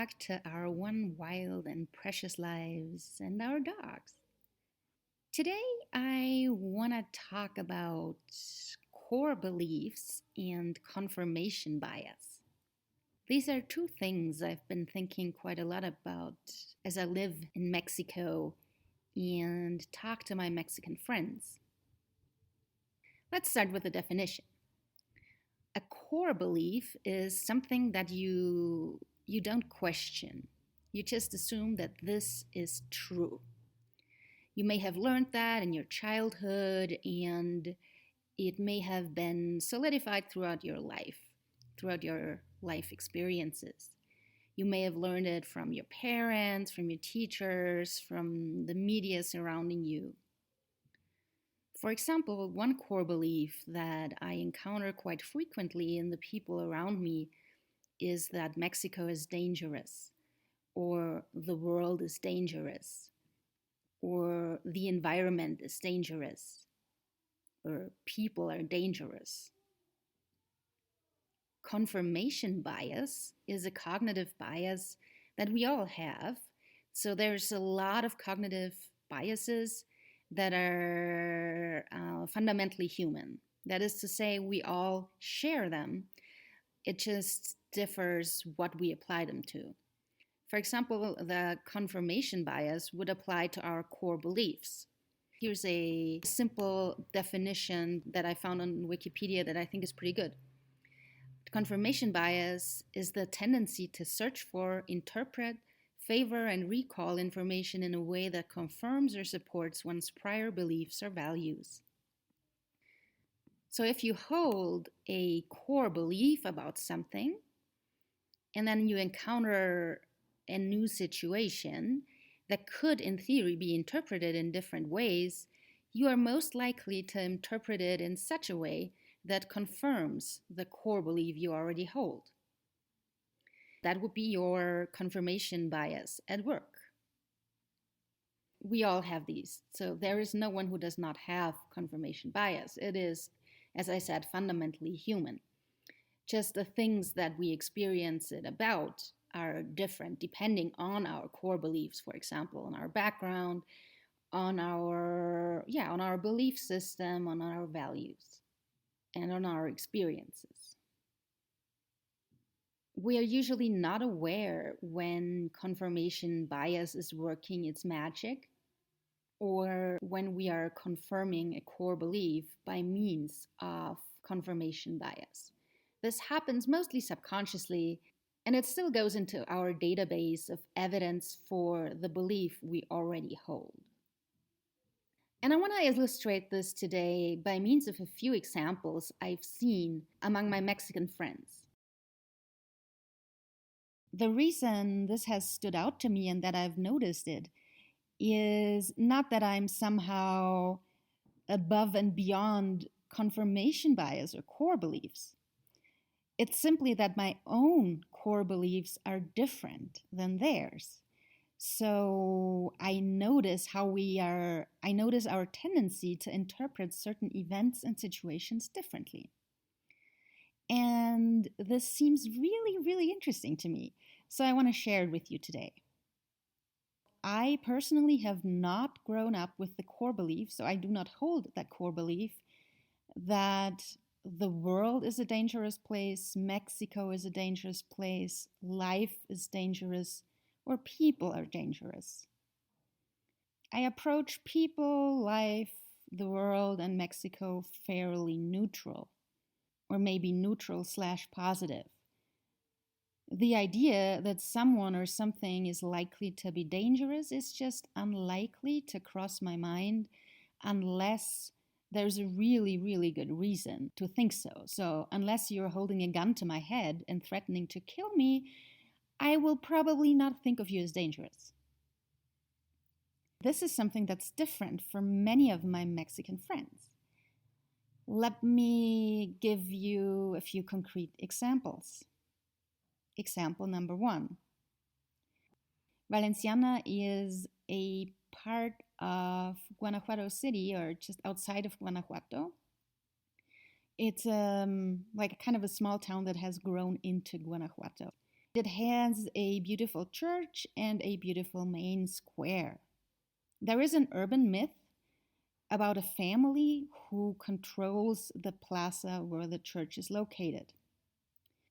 back to our one wild and precious lives and our dogs. Today, I want to talk about core beliefs and confirmation bias. These are two things I've been thinking quite a lot about as I live in Mexico and talk to my Mexican friends. Let's start with the definition. A core belief is something that you don't question. You just assume that this is true. You may have learned that in your childhood, and it may have been solidified throughout your life experiences. You may have learned it from your parents, from your teachers, from the media surrounding you. For example, one core belief that I encounter quite frequently in the people around me is that Mexico is dangerous, or the world is dangerous, or the environment is dangerous, or people are dangerous. Confirmation bias is a cognitive bias that we all have. So there's a lot of cognitive biases that are fundamentally human. That is to say, we all share them. It just differs what we apply them to. For example, the confirmation bias would apply to our core beliefs. Here's a simple definition that I found on Wikipedia that I think is pretty good. Confirmation bias is the tendency to search for, interpret, favor, and recall information in a way that confirms or supports one's prior beliefs or values. So if you hold a core belief about something, and then you encounter a new situation that could, in theory, be interpreted in different ways, you are most likely to interpret it in such a way that confirms the core belief you already hold. That would be your confirmation bias at work. We all have these, so there is no one who does not have confirmation bias. It is, as I said, fundamentally human. Just the things that we experience it about are different depending on our core beliefs, for example, on our background, on our belief system, on our values, and on our experiences. We are usually not aware when confirmation bias is working its magic, or when we are confirming a core belief by means of confirmation bias. This happens mostly subconsciously, and it still goes into our database of evidence for the belief we already hold. And I want to illustrate this today by means of a few examples I've seen among my Mexican friends. The reason this has stood out to me and that I've noticed it is not that I'm somehow above and beyond confirmation bias or core beliefs. It's simply that my own core beliefs are different than theirs. So I notice our tendency to interpret certain events and situations differently. And this seems really, really interesting to me. So I want to share it with you today. I personally have not grown up with the core belief, so I do not hold that core belief that the world is a dangerous place, Mexico is a dangerous place, life is dangerous, or people are dangerous. I approach people, life, the world, and Mexico fairly neutral, or maybe neutral/positive. The idea that someone or something is likely to be dangerous is just unlikely to cross my mind unless there's a really, really good reason to think so. So unless you're holding a gun to my head and threatening to kill me, I will probably not think of you as dangerous. This is something that's different for many of my Mexican friends. Let me give you a few concrete examples. Example number 1. Valenciana is a part of Guanajuato City, or just outside of Guanajuato. It's like kind of a small town that has grown into Guanajuato. It has a beautiful church and a beautiful main square. There is an urban myth about a family who controls the plaza where the church is located.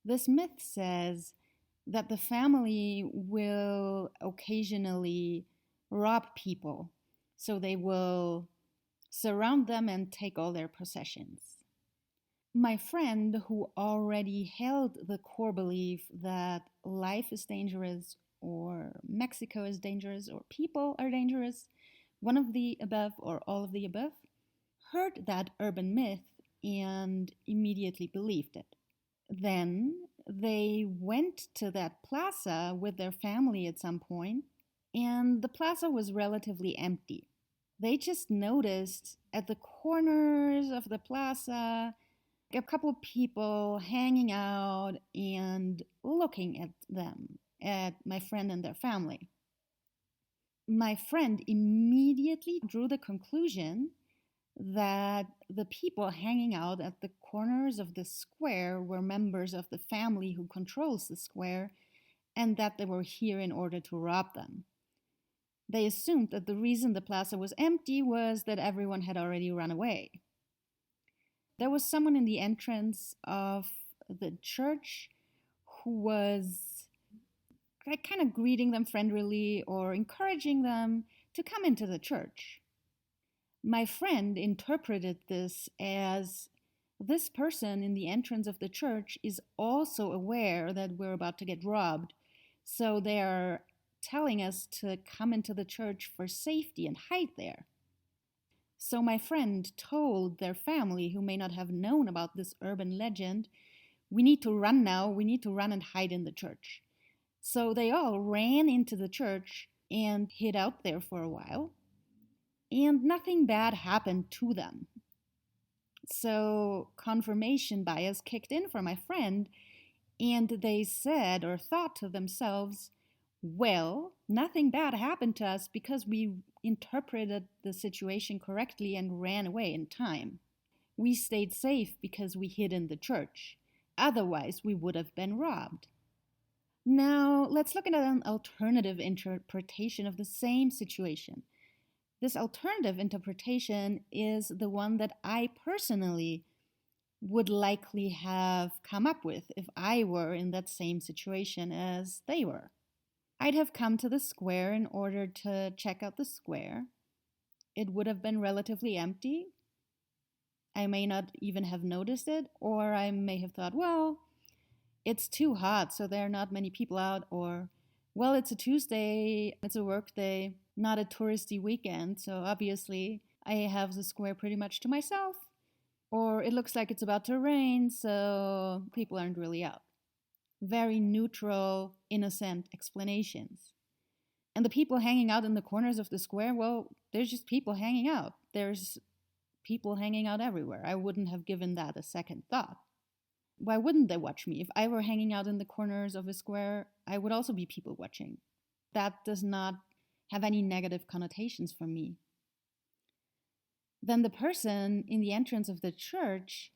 This myth says that the family will occasionally rob people, so they will surround them and take all their possessions. My friend, who already held the core belief that life is dangerous, or Mexico is dangerous, or people are dangerous, one of the above or all of the above, heard that urban myth and immediately believed it. Then they went to that plaza with their family at some point, and the plaza was relatively empty. They just noticed at the corners of the plaza a couple of people hanging out and looking at them, at my friend and their family. My friend immediately drew the conclusion that the people hanging out at the corners of the square were members of the family who controls the square and that they were here in order to rob them. They assumed that the reason the plaza was empty was that everyone had already run away. There was someone in the entrance of the church who was kind of greeting them friendly or encouraging them to come into the church. My friend interpreted this as this person in the entrance of the church is also aware that we're about to get robbed, so they are telling us to come into the church for safety and hide there. So my friend told their family, who may not have known about this urban legend, we need to run now, we need to run and hide in the church. So they all ran into the church and hid out there for a while, and nothing bad happened to them. So confirmation bias kicked in for my friend, and they said or thought to themselves, well, nothing bad happened to us because we interpreted the situation correctly and ran away in time. We stayed safe because we hid in the church. Otherwise, we would have been robbed. Now, let's look at an alternative interpretation of the same situation. This alternative interpretation is the one that I personally would likely have come up with if I were in that same situation as they were. I'd have come to the square in order to check out the square. It would have been relatively empty. I may not even have noticed it, or I may have thought, well, it's too hot, so there are not many people out, or, well, it's a Tuesday, it's a work day, not a touristy weekend, so obviously I have the square pretty much to myself. Or it looks like it's about to rain, so people aren't really out. Very neutral, innocent explanations. And the people hanging out in the corners of the square, well, there's just people hanging out. There's people hanging out everywhere. I wouldn't have given that a second thought. Why wouldn't they watch me? If I were hanging out in the corners of a square, I would also be people watching. That does not have any negative connotations for me. Then the person in the entrance of the church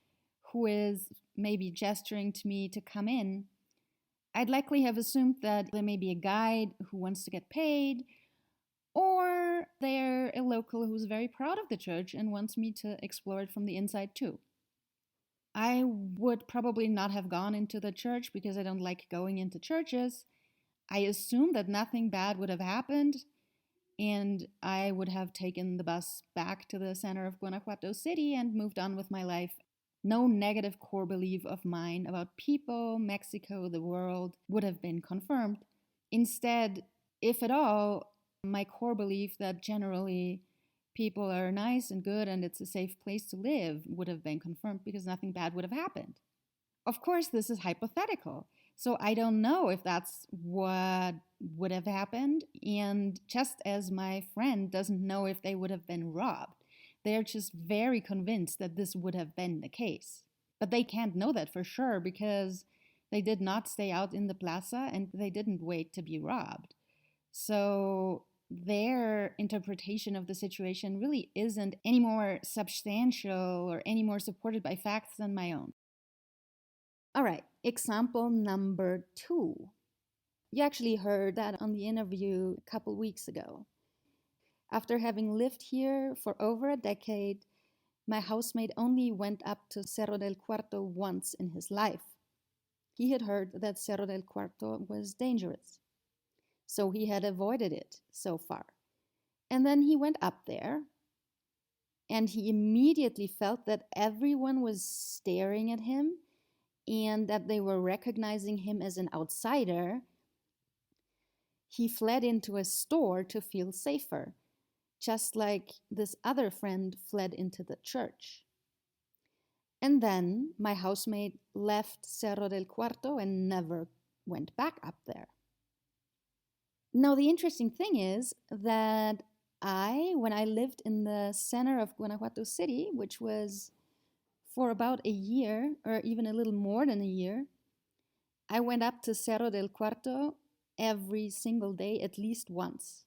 who is maybe gesturing to me to come in, I'd likely have assumed that there may be a guide who wants to get paid, or they're a local who's very proud of the church and wants me to explore it from the inside too. I would probably not have gone into the church because I don't like going into churches. I assumed that nothing bad would have happened, and I would have taken the bus back to the center of Guanajuato City and moved on with my life. No negative core belief of mine about people, Mexico, the world would have been confirmed. Instead, if at all, my core belief that generally people are nice and good and it's a safe place to live would have been confirmed because nothing bad would have happened. Of course, this is hypothetical. So I don't know if that's what would have happened. And just as my friend doesn't know if they would have been robbed, they're just very convinced that this would have been the case. But they can't know that for sure because they did not stay out in the plaza and they didn't wait to be robbed. So their interpretation of the situation really isn't any more substantial or any more supported by facts than my own. All right, example number 2. You actually heard that on the interview a couple weeks ago. After having lived here for over a decade, my housemate only went up to Cerro del Cuarto once in his life. He had heard that Cerro del Cuarto was dangerous, so he had avoided it so far. And then he went up there, and he immediately felt that everyone was staring at him and that they were recognizing him as an outsider. He fled into a store to feel safer, just like this other friend fled into the church. And then my housemate left Cerro del Cuarto and never went back up there. Now, the interesting thing is that when I lived in the center of Guanajuato City, which was for about a year or even a little more than a year, I went up to Cerro del Cuarto every single day, at least once.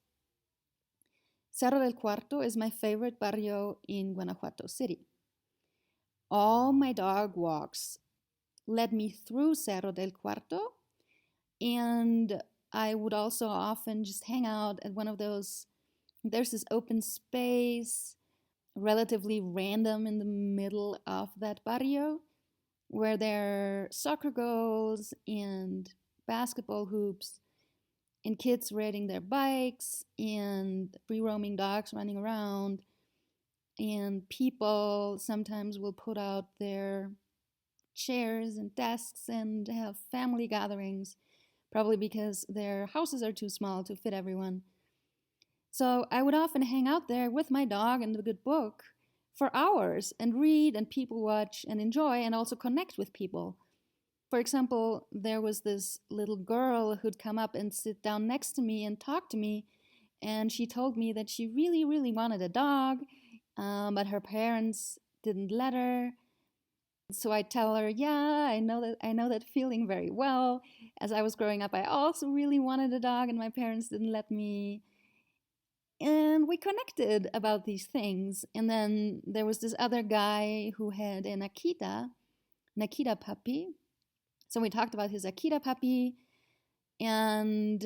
Cerro del Cuarto is my favorite barrio in Guanajuato City. All my dog walks led me through Cerro del Cuarto, and I would also often just hang out at one of those. There's this open space, relatively random in the middle of that barrio, where there are soccer goals and basketball hoops and kids riding their bikes and free roaming dogs running around. And people sometimes will put out their chairs and desks and have family gatherings, probably because their houses are too small to fit everyone. So I would often hang out there with my dog and a good book for hours and read and people watch and enjoy and also connect with people. For example, there was this little girl who'd come up and sit down next to me and talk to me, and she told me that she really, really wanted a dog, but her parents didn't let her. So I tell her, yeah, I know that feeling very well. As I was growing up, I also really wanted a dog, and my parents didn't let me. And we connected about these things. And then there was this other guy who had an Akita puppy. So we talked about his Akita puppy, and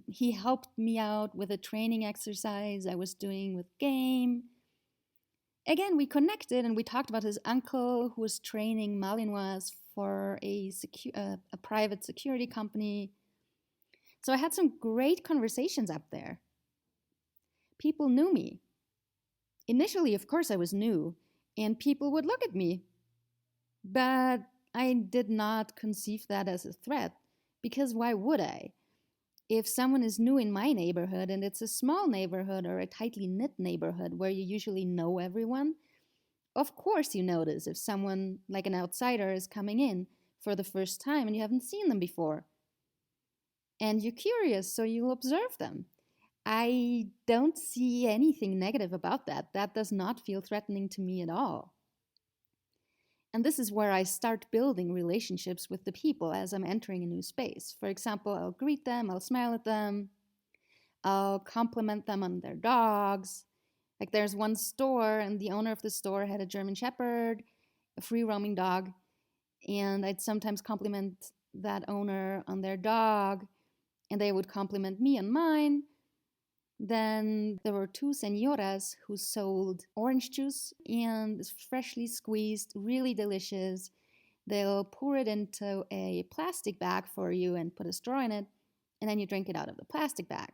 he helped me out with a training exercise I was doing with game. Again, we connected and we talked about his uncle who was training Malinois for a private security company. So I had some great conversations up there. People knew me. Initially, of course, I was new, and people would look at me. But I did not conceive that as a threat, because why would I? If someone is new in my neighborhood and it's a small neighborhood or a tightly knit neighborhood where you usually know everyone, of course you notice if someone like an outsider is coming in for the first time and you haven't seen them before. And you're curious, so you'll observe them. I don't see anything negative about that. That does not feel threatening to me at all. And this is where I start building relationships with the people as I'm entering a new space. For example, I'll greet them, I'll smile at them, I'll compliment them on their dogs. Like there's one store, and the owner of the store had a German Shepherd, a free roaming dog, and I'd sometimes compliment that owner on their dog, and they would compliment me on mine. Then there were two senoras who sold orange juice, and it's freshly squeezed, really delicious. They'll pour it into a plastic bag for you and put a straw in it, and then you drink it out of the plastic bag.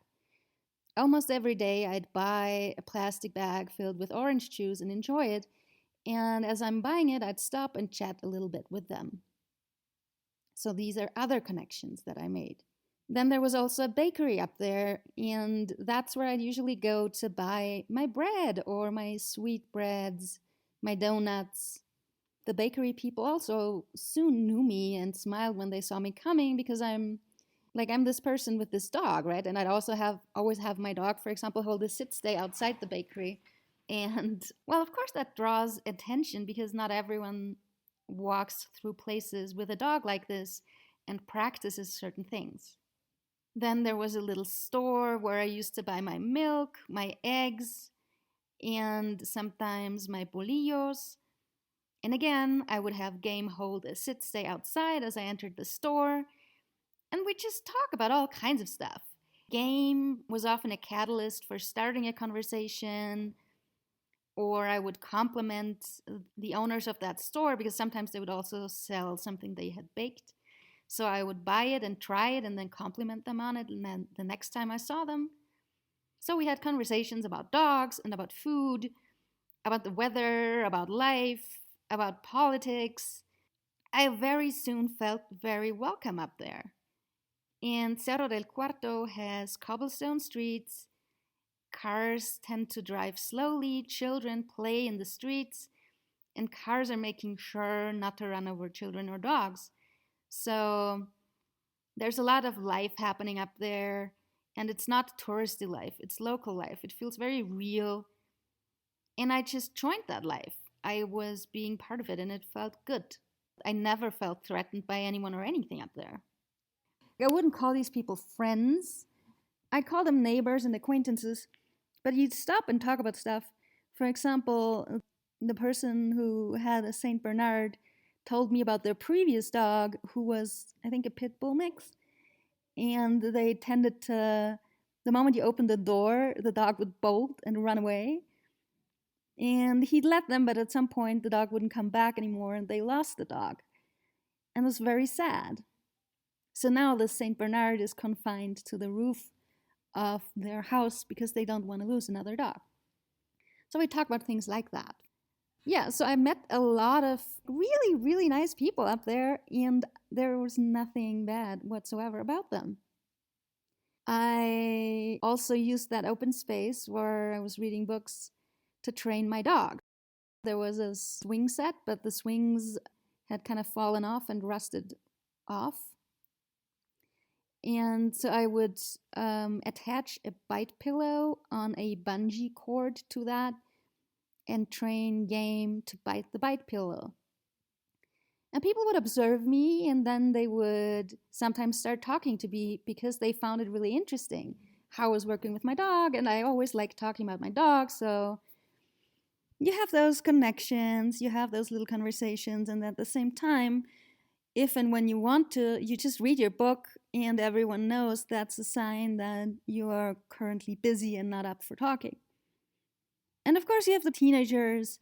Almost every day, I'd buy a plastic bag filled with orange juice and enjoy it. And as I'm buying it, I'd stop and chat a little bit with them. So these are other connections that I made. Then there was also a bakery up there, and that's where I'd usually go to buy my bread or my sweetbreads, my donuts. The bakery people also soon knew me and smiled when they saw me coming because I'm this person with this dog, right? And I'd also always have my dog, for example, hold a sit stay outside the bakery. And well, of course that draws attention because not everyone walks through places with a dog like this and practices certain things. Then there was a little store where I used to buy my milk, my eggs, and sometimes my bolillos. And again, I would have game hold a sit stay outside as I entered the store. And we just talk about all kinds of stuff. Game was often a catalyst for starting a conversation, or I would compliment the owners of that store because sometimes they would also sell something they had baked. So I would buy it and try it and then compliment them on it. And then the next time I saw them, so we had conversations about dogs and about food, about the weather, about life, about politics. I very soon felt very welcome up there. And Cerro del Cuarto has cobblestone streets. Cars tend to drive slowly, children play in the streets, and cars are making sure not to run over children or dogs. So there's a lot of life happening up there, and it's not touristy life, it's local life. It feels very real, and I just joined that life. I was being part of it, and it felt good. I never felt threatened by anyone or anything up there. I wouldn't call these people friends. I'd call them neighbors and acquaintances, but you'd stop and talk about stuff. For example, the person who had a Saint Bernard told me about their previous dog, who was, I think, a pit bull mix. And they tended to, the moment you opened the door, the dog would bolt and run away. And he'd let them, but at some point the dog wouldn't come back anymore, and they lost the dog. And it was very sad. So now the Saint Bernard is confined to the roof of their house because they don't want to lose another dog. So we talk about things like that. Yeah, so I met a lot of really, really nice people up there, and there was nothing bad whatsoever about them. I also used that open space where I was reading books to train my dog. There was a swing set, but the swings had kind of fallen off and rusted off. And so I would attach a bite pillow on a bungee cord to that and train Game to bite the bite pillow. And people would observe me, and then they would sometimes start talking to me because they found it really interesting how I was working with my dog, and I always liked talking about my dog. So you have those connections, you have those little conversations, and at the same time, if and when you want to, you just read your book, and everyone knows that's a sign that you are currently busy and not up for talking. And of course, you have the teenagers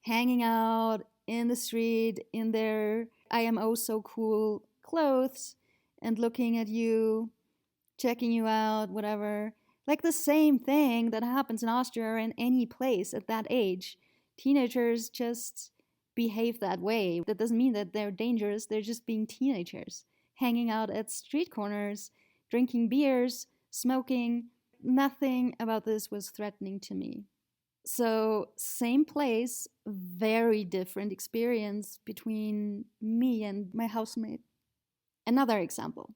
hanging out in the street in their I am oh so cool clothes and looking at you, checking you out, whatever. Like the same thing that happens in Austria or in any place at that age. Teenagers just behave that way. That doesn't mean that they're dangerous, they're just being teenagers, hanging out at street corners, drinking beers, smoking. Nothing about this was threatening to me. So, same place, very different experience between me and my housemate. Another example.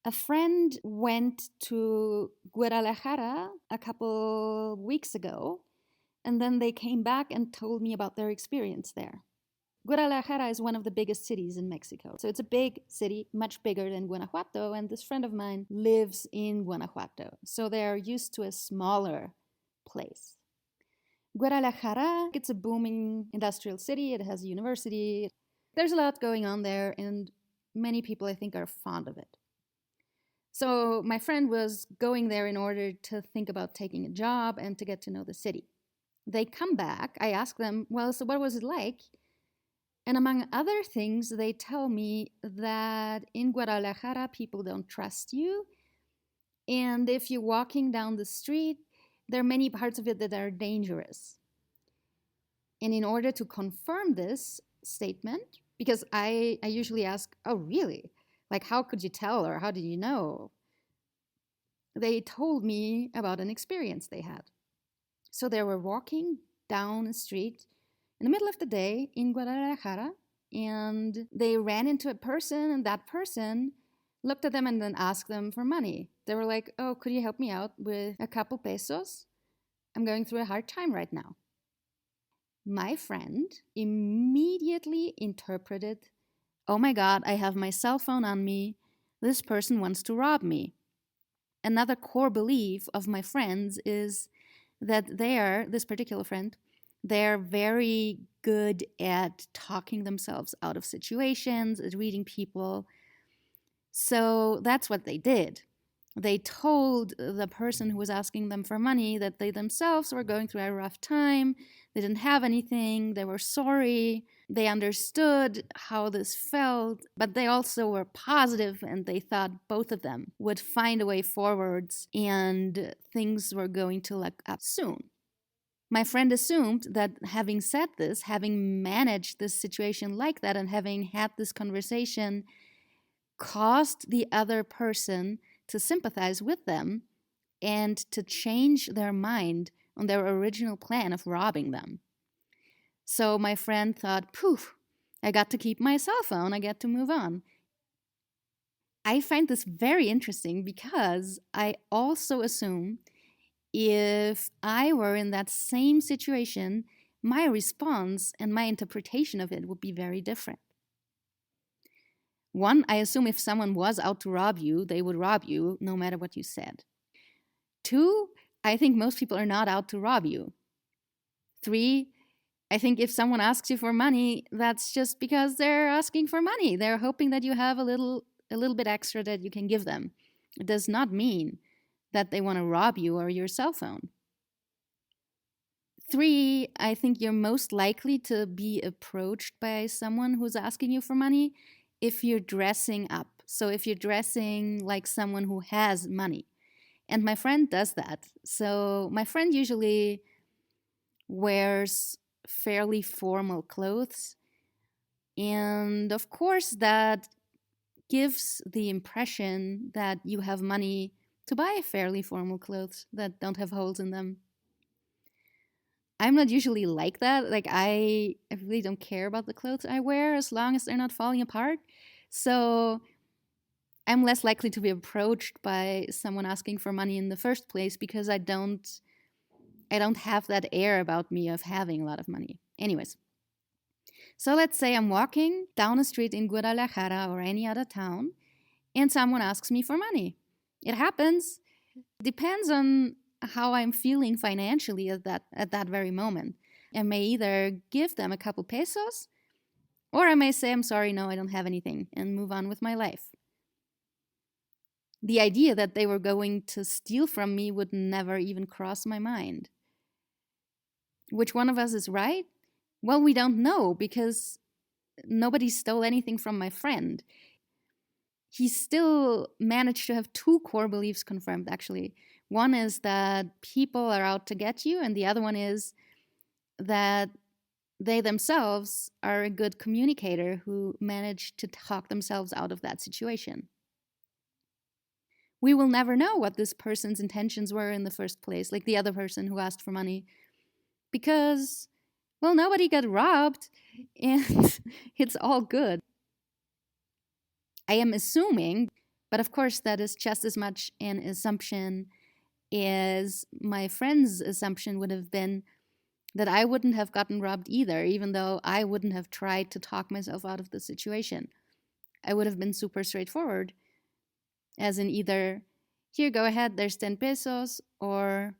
A friend went to Guadalajara a couple weeks ago, and then they came back and told me about their experience there. Guadalajara is one of the biggest cities in Mexico. So it's a big city, much bigger than Guanajuato, and this friend of mine lives in Guanajuato. So they're used to a smaller place. Guadalajara, it's a booming industrial city. It has a university. There's a lot going on there, and many people, I think, are fond of it. So my friend was going there in order to think about taking a job and to get to know the city. They come back. I ask them, well, so what was it like? And among other things, they tell me that in Guadalajara, people don't trust you. And if you're walking down the street, there are many parts of it that are dangerous. And in order to confirm this statement, because I usually ask, oh, really? Like, how could you tell, or how did you know? They told me about an experience they had. So they were walking down a street in the middle of the day in Guadalajara, and they ran into a person, and that person looked at them and then asked them for money. They were like, oh, could you help me out with a couple pesos? I'm going through a hard time right now. My friend immediately interpreted, oh my God, I have my cell phone on me. This person wants to rob me. Another core belief of my friends is that this particular friend, they're very good at talking themselves out of situations, at reading people. So that's what they did. They told the person who was asking them for money that they themselves were going through a rough time. They didn't have anything. They were sorry. They understood how this felt, but they also were positive and they thought both of them would find a way forwards and things were going to look up soon. My friend assumed that having said this, having managed this situation like that, and having had this conversation caused the other person to sympathize with them and to change their mind on their original plan of robbing them. So my friend thought, poof, I got to keep my cell phone, I get to move on. I find this very interesting because I also assume if I were in that same situation, my response and my interpretation of it would be very different. One, I assume if someone was out to rob you, they would rob you no matter what you said. Two, I think most people are not out to rob you. Three, I think if someone asks you for money, that's just because they're asking for money. They're hoping that you have a little bit extra that you can give them. It does not mean that they want to rob you or your cell phone. Three, I think you're most likely to be approached by someone who's asking you for money if you're dressing up. So if you're dressing like someone who has money. And my friend does that. So my friend usually wears fairly formal clothes. And of course, that gives the impression that you have money to buy fairly formal clothes that don't have holes in them. I'm not usually like that. Like, I really don't care about the clothes I wear as long as they're not falling apart. So I'm less likely to be approached by someone asking for money in the first place because I don't have that air about me of having a lot of money. Anyways, so let's say I'm walking down a street in Guadalajara or any other town and someone asks me for money. It happens. Depends on how I'm feeling financially at that very moment. I may either give them a couple pesos or I may say, I'm sorry, no, I don't have anything, and move on with my life. The idea that they were going to steal from me would never even cross my mind. Which one of us is right? Well, we don't know because nobody stole anything from my friend. He still managed to have two core beliefs confirmed, actually. One is that people are out to get you, and the other one is that they themselves are a good communicator who managed to talk themselves out of that situation. We will never know what this person's intentions were in the first place, like the other person who asked for money, because, well, nobody got robbed, and it's all good. I am assuming, but of course that is just as much an assumption as my friend's assumption would have been that I wouldn't have gotten robbed either, even though I wouldn't have tried to talk myself out of the situation. I would have been super straightforward, as in either, here, go ahead, there's 10 pesos, or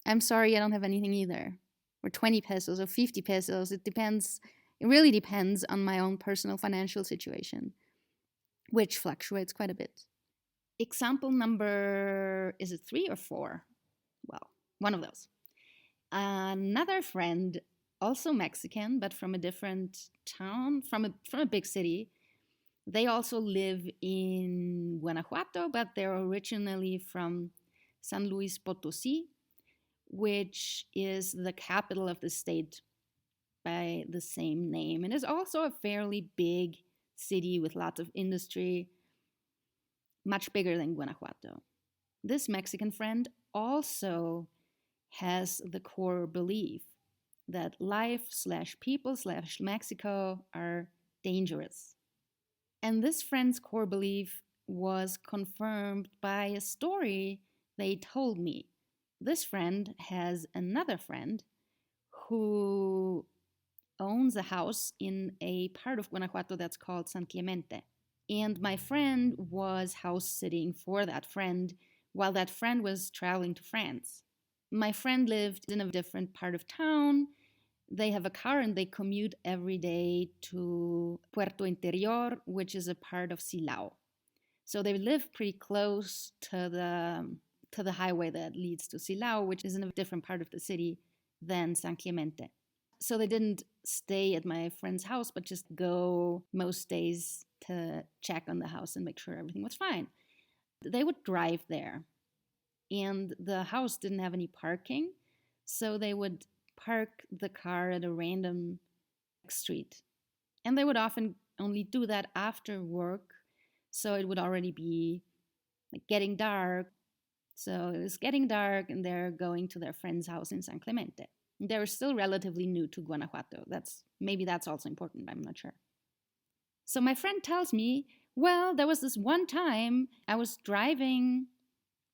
I'm sorry, I don't have anything either, or 20 pesos or 50 pesos. It depends. It really depends on my own personal financial situation, which fluctuates quite a bit. Example number, is it 3 or 4? Well, one of those. Another friend, also Mexican, but from a different town, from a big city. They also live in Guanajuato, but they're originally from San Luis Potosí, which is the capital of the state by the same name, and is also a fairly big city with lots of industry, much bigger than Guanajuato. This Mexican friend also has the core belief that life/people/Mexico are dangerous. And this friend's core belief was confirmed by a story they told me. This friend has another friend who owns a house in a part of Guanajuato that's called San Clemente. And my friend was house sitting for that friend while that friend was traveling to France. My friend lived in a different part of town. They have a car and they commute every day to Puerto Interior, which is a part of Silao. So they live pretty close to the highway that leads to Silao, which is in a different part of the city than San Clemente. So they didn't stay at my friend's house, but just go most days to check on the house and make sure everything was fine. They would drive there, and the house didn't have any parking, so they would park the car at a random street. And they would often only do that after work, so it would already be like getting dark. So it was getting dark, and they're going to their friend's house in San Clemente. They were still relatively new to Guanajuato. Maybe that's also important. I'm not sure. So my friend tells me, well, there was this one time I was driving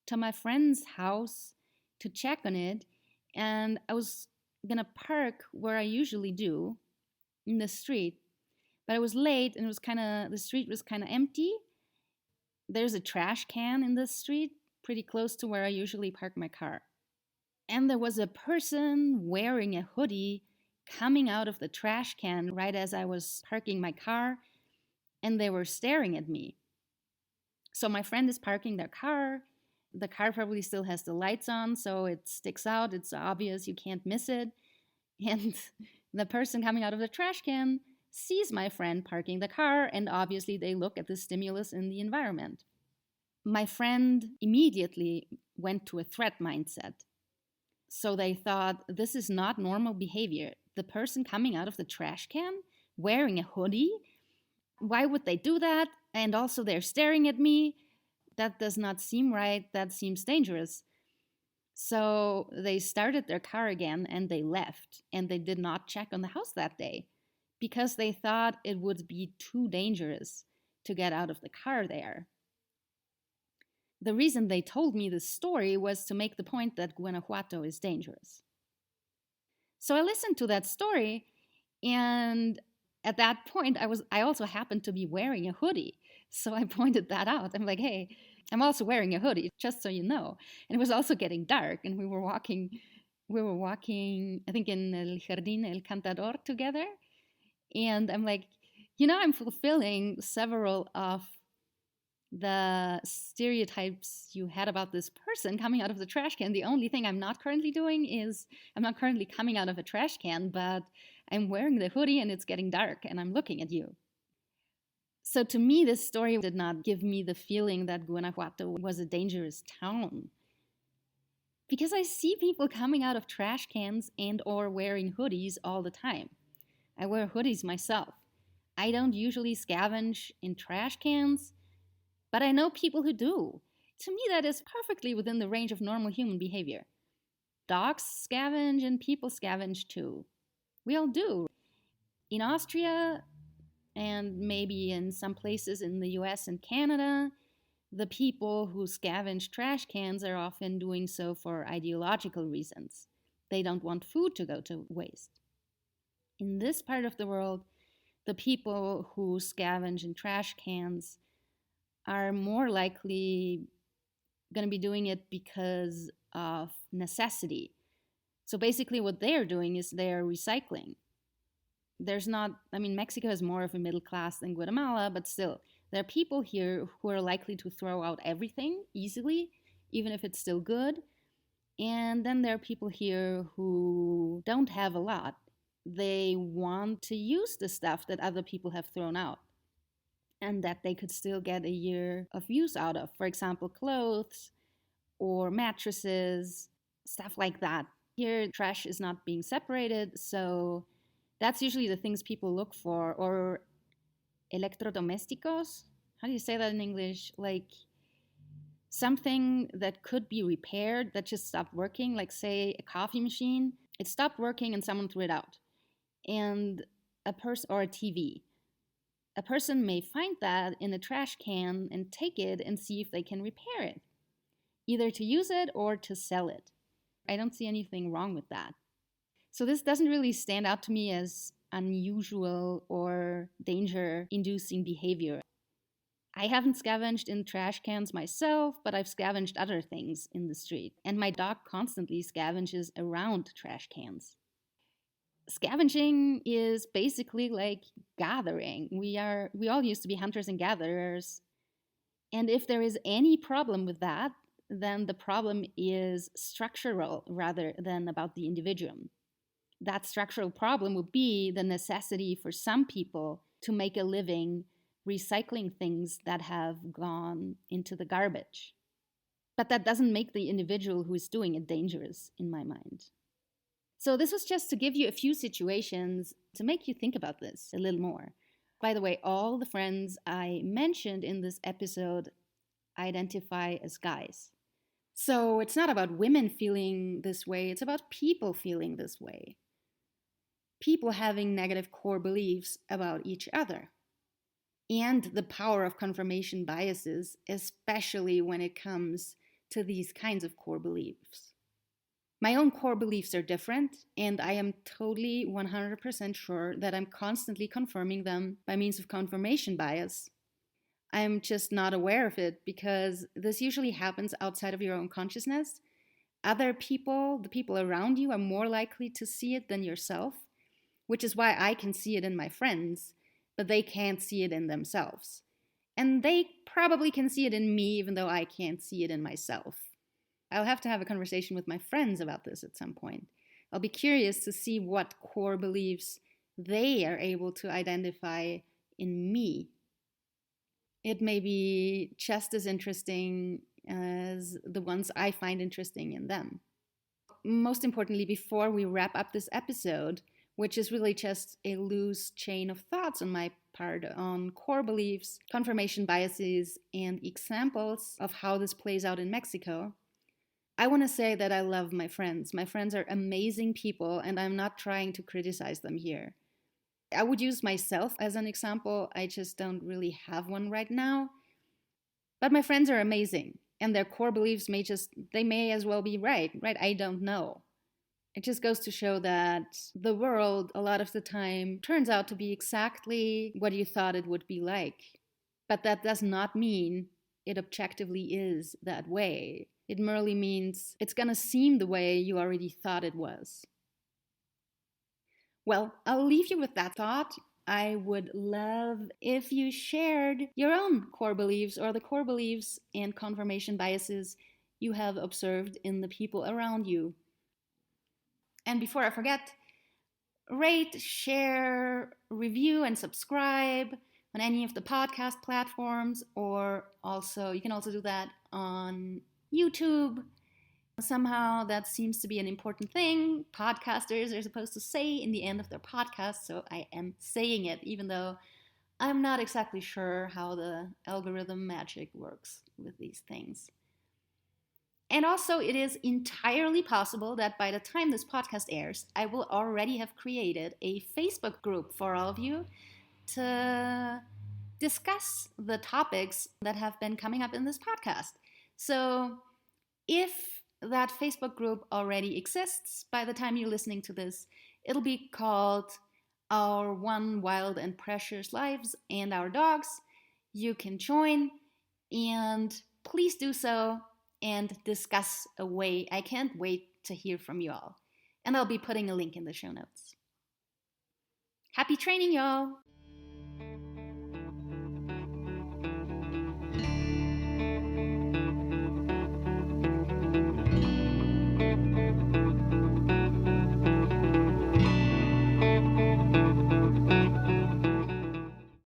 to my friend's house to check on it, and I was gonna park where I usually do in the street, but I was late, and the street was kind of empty. There's a trash can in the street pretty close to where I usually park my car. And there was a person wearing a hoodie coming out of the trash can right as I was parking my car, and they were staring at me. So my friend is parking their car. The car probably still has the lights on, so it sticks out. It's obvious, you can't miss it. And the person coming out of the trash can sees my friend parking the car, and obviously they look at the stimulus in the environment. My friend immediately went to a threat mindset. So they thought, this is not normal behavior. The person coming out of the trash can wearing a hoodie, why would they do that? And also they're staring at me. That does not seem right. That seems dangerous. So they started their car again and they left. And they did not check on the house that day because they thought it would be too dangerous to get out of the car there. The reason they told me this story was to make the point that Guanajuato is dangerous. So I listened to that story, and at that point, I also happened to be wearing a hoodie. So I pointed that out. I'm like, hey, I'm also wearing a hoodie, just so you know. And it was also getting dark, and we were walking, I think in El Jardín El Cantador together. And I'm like, I'm fulfilling several of the stereotypes you had about this person coming out of the trash can. The only thing I'm not currently doing is I'm not currently coming out of a trash can, but I'm wearing the hoodie and it's getting dark and I'm looking at you. So to me, this story did not give me the feeling that Guanajuato was a dangerous town. Because I see people coming out of trash cans and or wearing hoodies all the time. I wear hoodies myself. I don't usually scavenge in trash cans, but I know people who do. To me, that is perfectly within the range of normal human behavior. Dogs scavenge and people scavenge too. We all do. In Austria, and maybe in some places in the US and Canada, the people who scavenge trash cans are often doing so for ideological reasons. They don't want food to go to waste. In this part of the world, the people who scavenge in trash cans are more likely going to be doing it because of necessity. So basically what they're doing is they're recycling. Mexico has more of a middle class than Guatemala, but still, there are people here who are likely to throw out everything easily, even if it's still good. And then there are people here who don't have a lot. They want to use the stuff that other people have thrown out and that they could still get a year of use out of. For example, clothes or mattresses, stuff like that. Here, trash is not being separated, so that's usually the things people look for. Or electrodomésticos, how do you say that in English? Like something that could be repaired that just stopped working, like say a coffee machine. It stopped working and someone threw it out. And or a TV. A person may find that in a trash can and take it and see if they can repair it, either to use it or to sell it. I don't see anything wrong with that. So this doesn't really stand out to me as unusual or danger-inducing behavior. I haven't scavenged in trash cans myself, but I've scavenged other things in the street. And my dog constantly scavenges around trash cans. Scavenging is basically like gathering. We all used to be hunters and gatherers. And if there is any problem with that, then the problem is structural rather than about the individuum. That structural problem would be the necessity for some people to make a living recycling things that have gone into the garbage. But that doesn't make the individual who is doing it dangerous, in my mind. So this was just to give you a few situations to make you think about this a little more. By the way, all the friends I mentioned in this episode identify as guys. So it's not about women feeling this way, it's about people feeling this way. People having negative core beliefs about each other. And the power of confirmation biases, especially when it comes to these kinds of core beliefs. My own core beliefs are different, and I am totally 100% sure that I'm constantly confirming them by means of confirmation bias. I'm just not aware of it because this usually happens outside of your own consciousness. Other people, the people around you, are more likely to see it than yourself, which is why I can see it in my friends, but they can't see it in themselves. And they probably can see it in me, even though I can't see it in myself. I'll have to have a conversation with my friends about this at some point. I'll be curious to see what core beliefs they are able to identify in me. It may be just as interesting as the ones I find interesting in them. Most importantly, before we wrap up this episode, which is really just a loose chain of thoughts on my part on core beliefs, confirmation biases, and examples of how this plays out in Mexico, I want to say that I love my friends. My friends are amazing people, and I'm not trying to criticize them here. I would use myself as an example. I just don't really have one right now. But my friends are amazing, and their core beliefs may as well be right? I don't know. It just goes to show that the world, a lot of the time, turns out to be exactly what you thought it would be like. But that does not mean it objectively is that way. It merely means it's gonna seem the way you already thought it was. Well, I'll leave you with that thought. I would love if you shared your own core beliefs or the core beliefs and confirmation biases you have observed in the people around you. And before I forget, rate, share, review, and subscribe on any of the podcast platforms, or you can also do that on YouTube. Somehow that seems to be an important thing. Podcasters are supposed to say in the end of their podcast, so I am saying it, even though I'm not exactly sure how the algorithm magic works with these things. And also, it is entirely possible that by the time this podcast airs, I will already have created a Facebook group for all of you to discuss the topics that have been coming up in this podcast. So if that Facebook group already exists by the time you're listening to this, it'll be called Our One Wild and Precious Lives and Our Dogs. You can join, and please do so and discuss away. I can't wait to hear from you all. And I'll be putting a link in the show notes. Happy training, y'all!